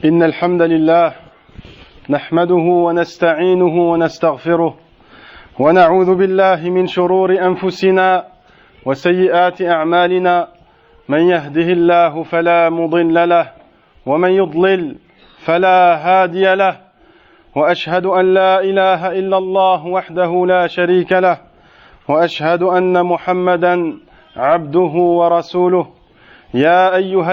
إن الحمد لله نحمده ونستعينه ونستغفره ونعوذ بالله من شرور أنفسنا وسيئات أعمالنا من يهده الله فلا مضل له ومن يضلل فلا هادي له وأشهد أن لا إله إلا الله وحده لا شريك له وأشهد أن محمدا عبده ورسوله يا أيها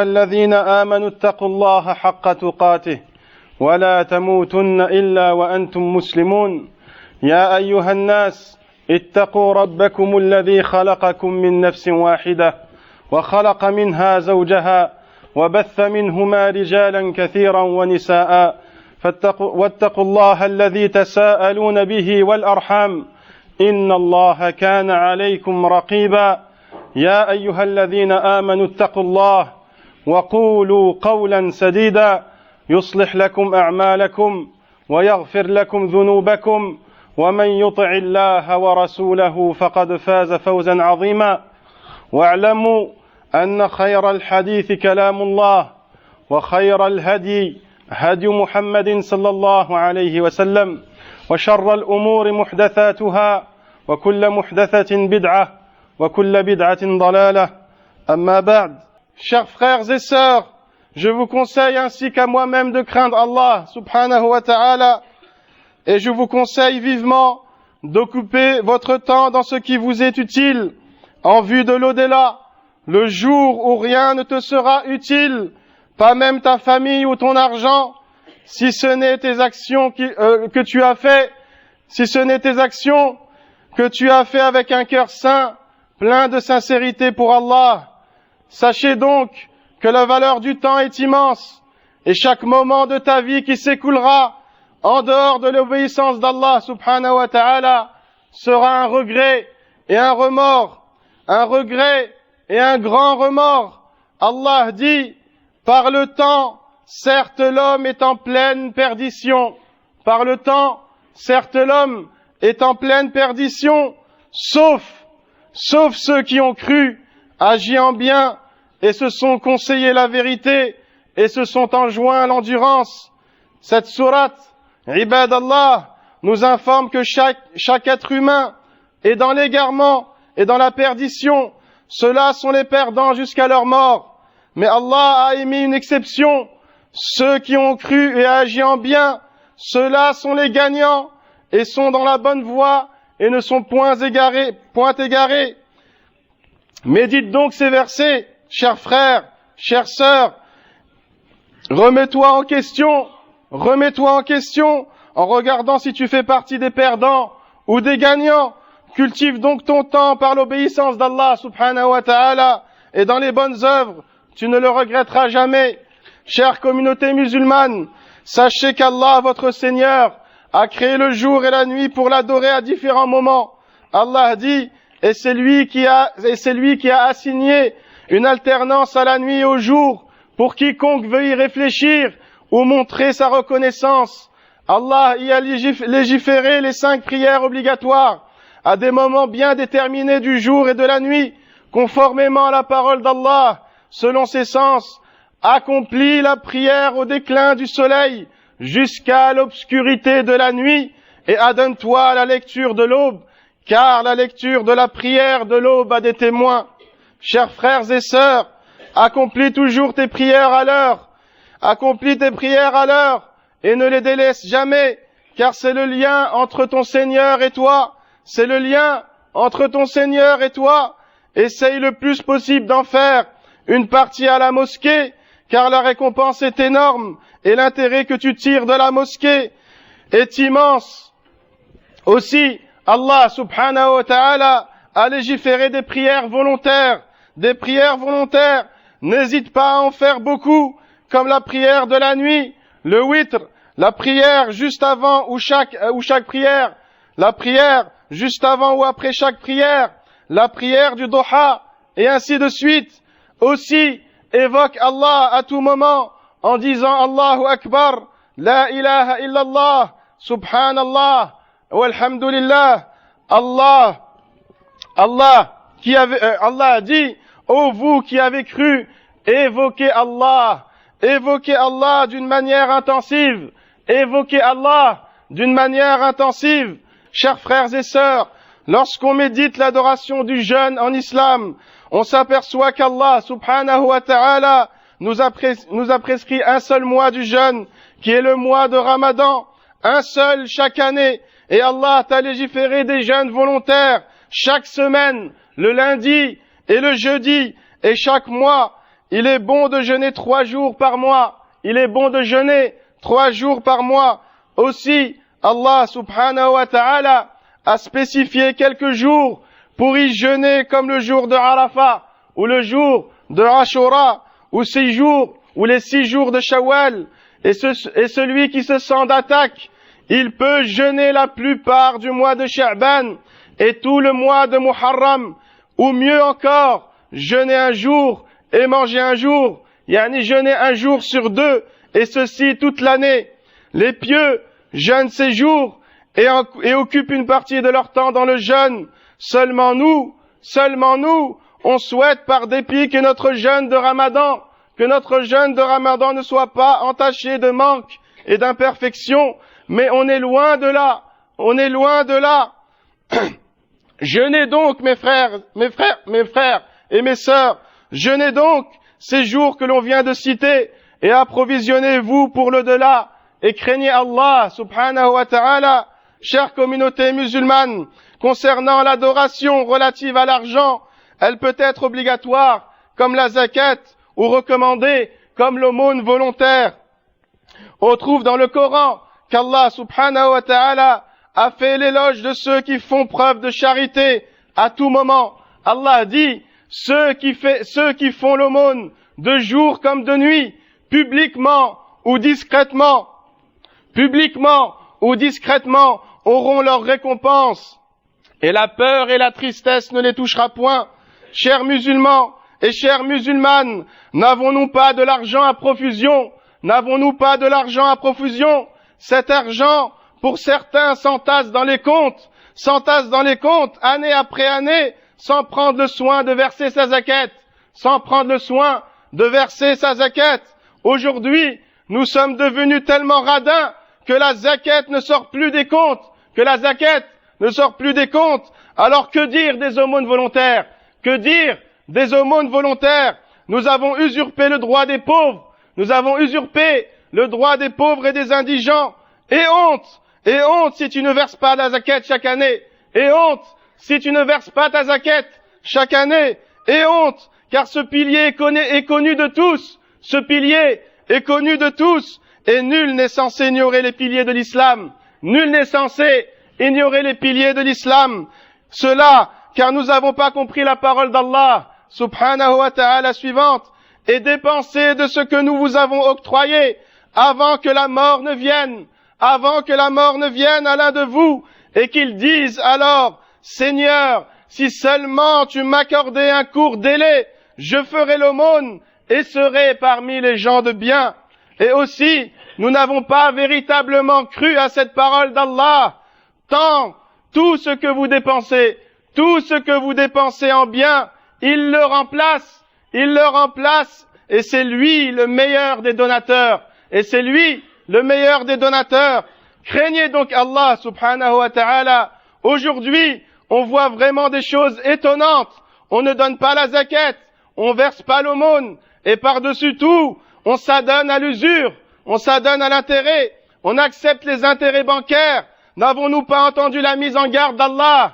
الذين آمنوا اتقوا الله حق تقاته ولا تموتن إلا وأنتم مسلمون يا أيها الناس اتقوا ربكم الذي خلقكم من نفس واحدة وخلق منها زوجها وبث منهما رجالا كثيرا ونساء واتقوا الله الذي تساءلون به والأرحام إن الله كان عليكم رقيبا يا أيها الذين آمنوا اتقوا الله وقولوا قولا سديدا يصلح لكم أعمالكم ويغفر لكم ذنوبكم ومن يطع الله ورسوله فقد فاز فوزا عظيما واعلموا أن خير الحديث كلام الله وخير الهدي هدي محمد صلى الله عليه وسلم وشر الأمور محدثاتها وكل محدثة بدعة وكل بدعة ضلالة أما بعد. Chers frères et sœurs, je vous conseille ainsi qu'à moi-même de craindre Allah subhanahu wa ta'ala et je vous conseille vivement d'occuper votre temps dans ce qui vous est utile en vue de l'au-delà, le jour où rien ne te sera utile, pas même ta famille ou ton argent, si ce n'est tes actions que tu as fait, si ce n'est tes actions que tu as fait avec un cœur saint, plein de sincérité pour Allah. Sachez donc que la valeur du temps est immense et chaque moment de ta vie qui s'écoulera en dehors de l'obéissance d'Allah subhanahu wa ta'ala sera un regret et un remords, un regret et un grand remords. Allah dit, par le temps, certes l'homme est en pleine perdition. Par le temps, certes l'homme est en pleine perdition, sauf ceux qui ont cru, agi en bien, et se sont conseillés la vérité, et se sont enjoints à l'endurance. Cette sourate, Ibadallah, nous informe que chaque être humain est dans l'égarement et dans la perdition. Ceux-là sont les perdants jusqu'à leur mort. Mais Allah a émis une exception. Ceux qui ont cru et agi en bien, ceux-là sont les gagnants et sont dans la bonne voie et ne sont point égarés. Médite donc ces versets, chers frères, chères sœurs. Remets-toi en question en regardant si tu fais partie des perdants ou des gagnants. Cultive donc ton temps par l'obéissance d'Allah subhanahu wa ta'ala et dans les bonnes œuvres. Tu ne le regretteras jamais. Chère communauté musulmane, sachez qu'Allah, votre Seigneur, a créé le jour et la nuit pour l'adorer à différents moments. Allah dit, et c'est lui qui a assigné une alternance à la nuit et au jour pour quiconque veut y réfléchir ou montrer sa reconnaissance. Allah y a légiféré les 5 prières obligatoires à des moments bien déterminés du jour et de la nuit, conformément à la parole d'Allah, selon ses sens. Accomplis la prière au déclin du soleil jusqu'à l'obscurité de la nuit et adonne-toi à la lecture de l'aube, car la lecture de la prière de l'aube a des témoins. Chers frères et sœurs, accomplis toujours tes prières à l'heure. Accomplis tes prières à l'heure et ne les délaisse jamais, car c'est le lien entre ton Seigneur et toi. C'est le lien entre ton Seigneur et toi. Essaye le plus possible d'en faire une partie à la mosquée, car la récompense est énorme et l'intérêt que tu tires de la mosquée est immense. Aussi, Allah subhanahu wa ta'ala a légiféré des prières volontaires. N'hésite pas à en faire beaucoup, comme la prière de la nuit, le witr, la prière juste avant ou chaque prière, la prière juste avant ou après chaque prière, la prière du duha, et ainsi de suite. Aussi, évoque Allah à tout moment en disant Allahu Akbar, La ilaha illallah, Subhanallah, walhamdulillah. Allah a dit, ô vous qui avez cru évoquez Allah d'une manière intensive, évoquez Allah d'une manière intensive. Chers frères et sœurs, lorsqu'on médite l'adoration du jeûne en islam, on s'aperçoit qu'Allah subhanahu wa ta'ala nous a prescrit un seul mois du jeûne, qui est le mois de Ramadan, un seul chaque année, et Allah t'a légiféré des jeûnes volontaires chaque semaine, le lundi et le jeudi, et chaque mois. Il est bon de jeûner 3 jours par mois, il est bon de jeûner 3 jours par mois. Aussi, Allah subhanahu wa ta'ala a spécifié quelques jours pour y jeûner, comme le jour de Arafat, ou le jour de Ashura, ou 6 jours, ou les 6 jours de Shawwal. Et celui qui se sent d'attaque, il peut jeûner la plupart du mois de Sha'ban et tout le mois de Muharram, ou mieux encore, jeûner un jour et manger un jour, yani jeûner un jour sur 2, et ceci toute l'année. Les pieux jeûnent ces jours et occupent une partie de leur temps dans le jeûne. Seulement nous, on souhaite par dépit que notre jeûne de Ramadan ne soit pas entaché de manque et d'imperfection, mais on est loin de là. Jeûnez donc, mes frères et mes sœurs, jeûnez donc ces jours que l'on vient de citer et approvisionnez-vous pour l'au-delà et craignez Allah subhanahu wa ta'ala. Chère communauté musulmane, concernant l'adoration relative à l'argent, elle peut être obligatoire comme la zakat ou recommandée comme l'aumône volontaire. On trouve dans le Coran qu'Allah subhanahu wa ta'ala a fait l'éloge de ceux qui font preuve de charité à tout moment. Allah dit, ceux qui font l'aumône de jour comme de nuit, publiquement ou discrètement, auront leur récompense, et la peur et la tristesse ne les touchera point. Chers musulmans et chères musulmanes, n'avons-nous pas de l'argent à profusion? Cet argent, pour certains, s'entasse dans les comptes, année après année, sans prendre le soin de verser sa zakat. Aujourd'hui, nous sommes devenus tellement radins que la zakat ne sort plus des comptes. Alors que dire des aumônes volontaires? Nous avons usurpé le droit des pauvres. Et des indigents. Et honte si tu ne verses pas la zakat chaque année. Et honte si tu ne verses pas ta zakat chaque année. Et honte, car ce pilier est connu de tous. Et nul n'est censé ignorer les piliers de l'islam. Cela, car nous n'avons pas compris la parole d'Allah, subhanahu wa ta'ala suivante, et dépenser de ce que nous vous avons octroyé, avant que la mort ne vienne à l'un de vous, et qu'il dise alors, Seigneur, si seulement tu m'accordais un court délai, je ferai l'aumône, et serai parmi les gens de bien. Et aussi, nous n'avons pas véritablement cru à cette parole d'Allah. Tout ce que vous dépensez en bien, il le remplace, et c'est lui le meilleur des donateurs. Craignez donc Allah subhanahu wa ta'ala. Aujourd'hui, on voit vraiment des choses étonnantes. On ne donne pas la zakat, on verse pas l'aumône, et par-dessus tout, on s'adonne à l'usure, on s'adonne à l'intérêt, on accepte les intérêts bancaires. N'avons-nous pas entendu la mise en garde d'Allah?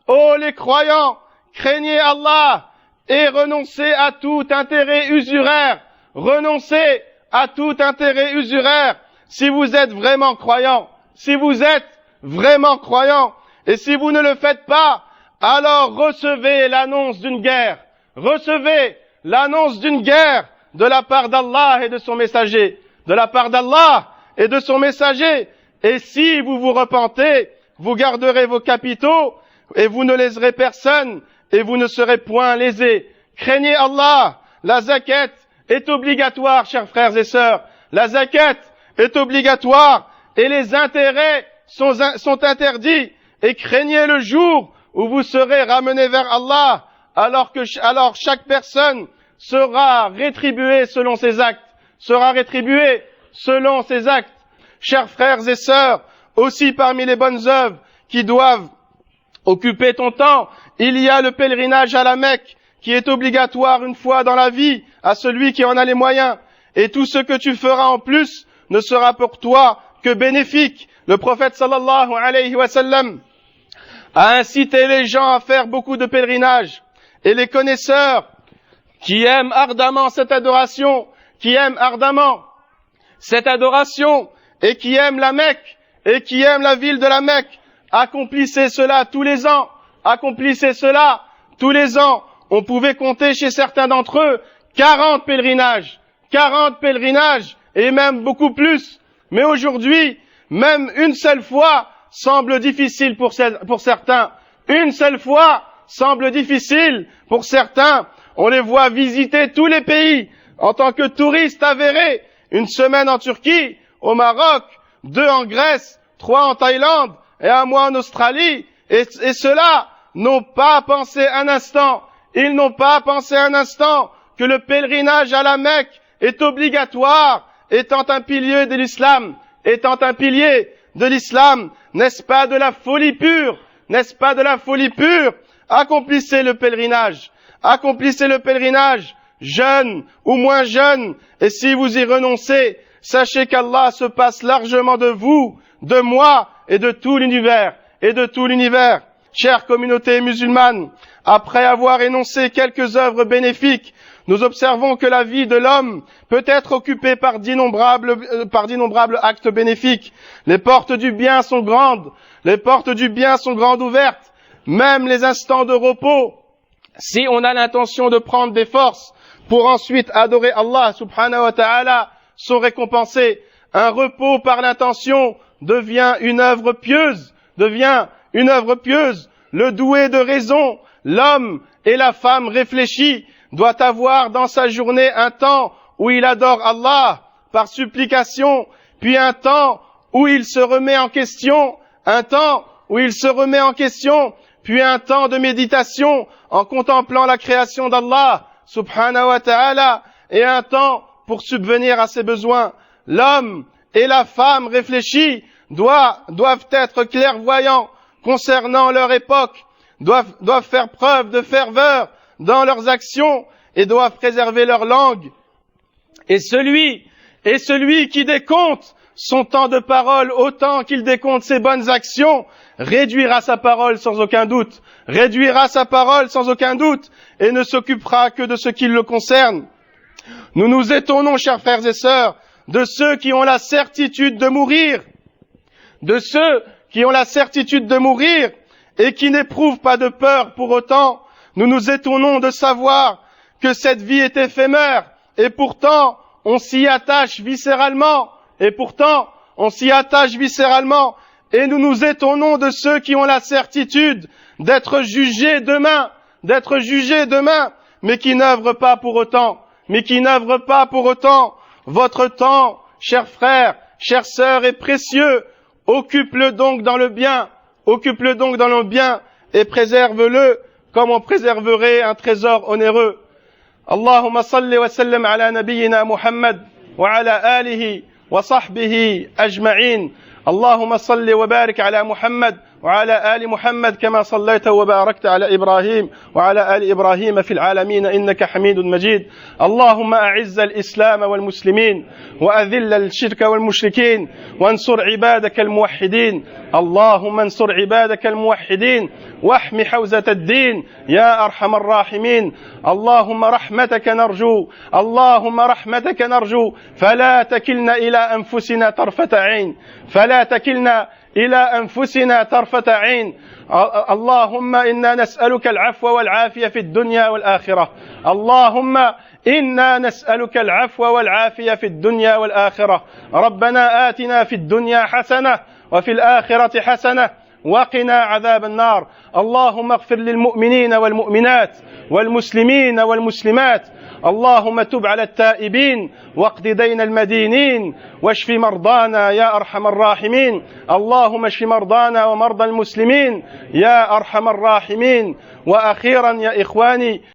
Oh les croyants, craignez Allah et renoncez à tout intérêt usuraire. Si vous êtes vraiment croyants, et si vous ne le faites pas, alors recevez l'annonce d'une guerre. De la part d'Allah et de son messager. Et si vous vous repentez, vous garderez vos capitaux, et vous ne léserez personne, et vous ne serez point lésés. Craignez Allah. La zakat est obligatoire, chers frères et sœurs. La zakat est obligatoire, et les intérêts sont interdits. Et craignez le jour où vous serez ramenés vers Allah, alors chaque personne sera rétribuée selon ses actes, sera rétribuée selon ses actes. Chers frères et sœurs, aussi parmi les bonnes œuvres qui doivent occuper ton temps, il y a le pèlerinage à la Mecque, qui est obligatoire une fois dans la vie à celui qui en a les moyens. Et tout ce que tu feras en plus ne sera pour toi que bénéfique. Le prophète sallallahu alayhi wa sallam a incité les gens à faire beaucoup de pèlerinage. Et les connaisseurs qui aiment ardemment cette adoration, et qui aiment la Mecque, et qui aiment la ville de la Mecque, accomplissez cela tous les ans. On pouvait compter chez certains d'entre eux 40 pèlerinages, et même beaucoup plus. Mais aujourd'hui, même une seule fois semble difficile pour certains. On les voit visiter tous les pays en tant que touristes avérés. Une semaine en Turquie, au Maroc, 2 en Grèce, 3 en Thaïlande et 1 mois en Australie. Et ceux-là n'ont pas pensé un instant. Ils n'ont pas pensé un instant que le pèlerinage à la Mecque est obligatoire, étant un pilier de l'islam. N'est-ce pas de la folie pure? Accomplissez le pèlerinage, jeune ou moins jeune, et si vous y renoncez, sachez qu'Allah se passe largement de vous, de moi et de tout l'univers. Chère communauté musulmane, après avoir énoncé quelques œuvres bénéfiques, nous observons que la vie de l'homme peut être occupée par d'innombrables actes bénéfiques. Les portes du bien sont grandes ouvertes, même les instants de repos. Si on a l'intention de prendre des forces pour ensuite adorer Allah subhanahu wa ta'ala, sont récompensés. Un repos par l'intention devient une œuvre pieuse. Le doué de raison, l'homme et la femme réfléchis, doit avoir dans sa journée un temps où il adore Allah par supplication, puis un temps où il se remet en question, puis un temps de méditation en contemplant la création d'Allah subhanahu wa ta'ala, et un temps pour subvenir à ses besoins. L'homme et la femme réfléchis doivent être clairvoyants concernant leur époque, doivent faire preuve de ferveur dans leurs actions et doivent préserver leur langue. Et celui qui décompte son temps de parole autant qu'il décompte ses bonnes actions réduira sa parole sans aucun doute, et ne s'occupera que de ce qui le concerne. Nous nous étonnons, chers frères et sœurs, de ceux qui ont la certitude de mourir, et qui n'éprouvent pas de peur pour autant. Nous nous étonnons de savoir que cette vie est éphémère, et pourtant on s'y attache viscéralement, et nous nous étonnons de ceux qui ont la certitude d'être jugés demain, mais qui n'œuvrent pas pour autant. Votre temps, chers frères, chères sœurs, est précieux. Occupe-le donc dans le bien, et préserve-le comme on préserverait un trésor onéreux. Allahumma salli wa sallim ala nabiyyina Muhammad wa ala alihi wa sahbihi ajma'in. Allahumma salli wa barik ala Muhammad وعلى آل محمد كما صليت وباركت على إبراهيم وعلى آل إبراهيم في العالمين إنك حميد مجيد. اللهم أعز الإسلام والمسلمين وأذل الشرك والمشركين وانصر عبادك الموحدين. اللهم انصر عبادك الموحدين واحم حوزة الدين يا أرحم الراحمين. اللهم رحمتك نرجو فلا تكلنا إلى أنفسنا طرفة عين. اللهم إنا نسألك العفو والعافية في الدنيا والآخرة. ربنا آتنا في الدنيا حسنة وفي الآخرة حسنة وقنا عذاب النار. اللهم اغفر للمؤمنين والمؤمنات والمسلمين والمسلمات. اللهم تب على التائبين واقض دين المدينين واشف مرضانا يا أرحم الراحمين. اللهم اشف مرضانا ومرضى المسلمين يا أرحم الراحمين. وأخيرا يا إخواني،